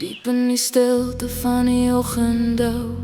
Diep in die stilte van die oggenddauw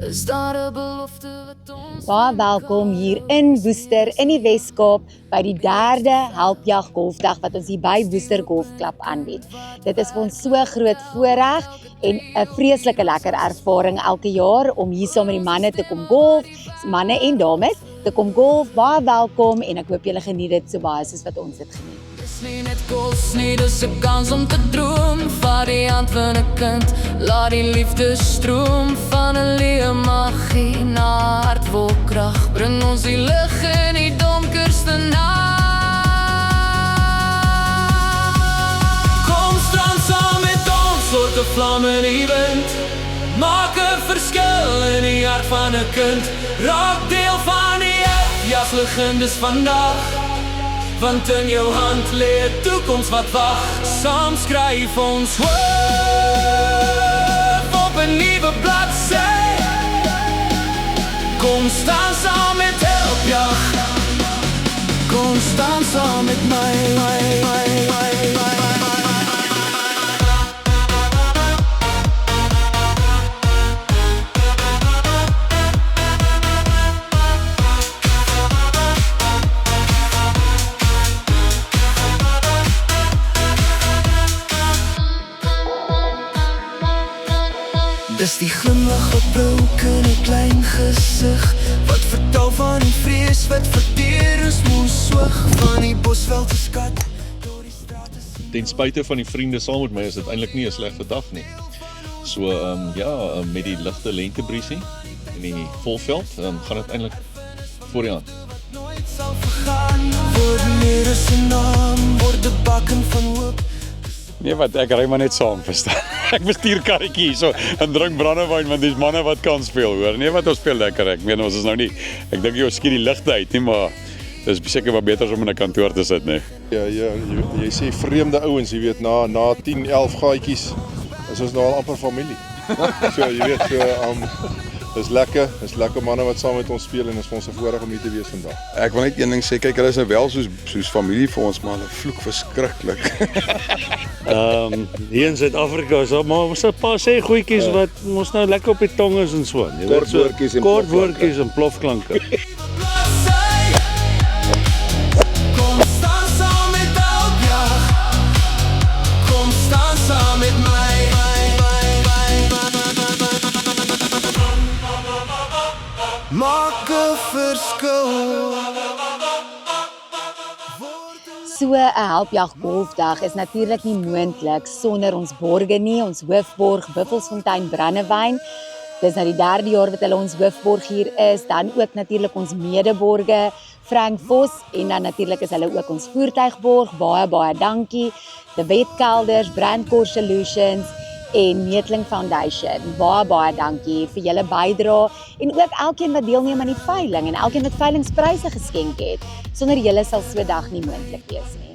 is daar 'n belofte wat ons... Baie welkom hier in Woester in die Wes-Kaap by die 3de Helpjag Golfdag wat ons hier by Woester Golfklub aanbied. Dit is vir ons so groot voorreg en 'n vreeslike lekker ervaring elke jaar om hier saam met die manne te kom golf, manne en dames te kom golf. Baie welkom en ek hoop julle geniet dit so baie soos wat ons dit geniet. Dis nie net kos nie, dis 'n kans om te droom. Vat die hand van 'n kind, laat die liefde stroom. Van 'n leeu magie na hartwolkrag, bring ons die lig in die donkerste nag. Kom strand saam met ons, word 'n vlam in die wind. Maak 'n verskil in die hart van 'n kind. Raak deel van die jaslegendes vandag. Want in jou hand lê 'n toekoms wat wag. Saam skryf ons hoop op 'n nuwe bladsy. Kom staan saam met Helpjag. Kom staan saam met my. Dis die glimlach wat broek in 'n klein gesig, wat vertel van die vrees wat verdeur ons moes swig. Van die bosveld se skat deur die strate. Ten spyte van die vriende saam met my is dit eintlik nie 'n slegte dag nie. So met die ligte lentebriesie en die volveld, dan gaan dit eintlik voor die hand. Nooit sal vergaan, word meer as 'n naam, word 'n baken van hoop. Nee wat, ek ry maar net saam, verstaan. Ek bestuur karretjie so en drink brandewyn want dis manne wat kan speel, hoor. Nee wat, ons speel lekker. Ek meen ons is nou nie, ek dink jy skiet die ligte uit nie, maar dis seker wat beter om in 'n kantoor te sit, nee. Ja, jy sê vreemde ouens, jy weet, na 10, 11 gaatjies is ons nou al amper familie. So jy weet, dis lekker manne wat saam met ons speel en is vir ons 'n voorreg om hier te wees vandag. Ek wil net een ding sê, kyk, hulle is nou wel soos familie vir ons, maar hulle vloek verskriklik. Hier in Suid-Afrika is maar ons 'n paar sê goedjies wat ons nou lekker op die tong is en so. Jy weet, kort woordjies en plofklanke. Kom staan saam met Helpjag. Kom staan saam met my. Maak 'n verskil. So 'n Helpjag Golfdag is natuurlik nie moontlik sonder ons borge nie, ons hoofborg Buffelsfontein Brandewyn. Dis nou die 3de jaar wat hulle ons hoofborg hier is, dan ook natuurlik ons medeborge Frank Vos en dan natuurlik is hulle ook ons voertuigborg. Baie dankie. De Wet Kelders, Brandcore Solutions en Meetling Foundation. Baie dankie vir julle bydrae en ook elkeen wat deelneem aan die veiling en elkeen wat veilingspryse geskenk het. Sonder julle sal so 'n dag nie moontlik wees nie.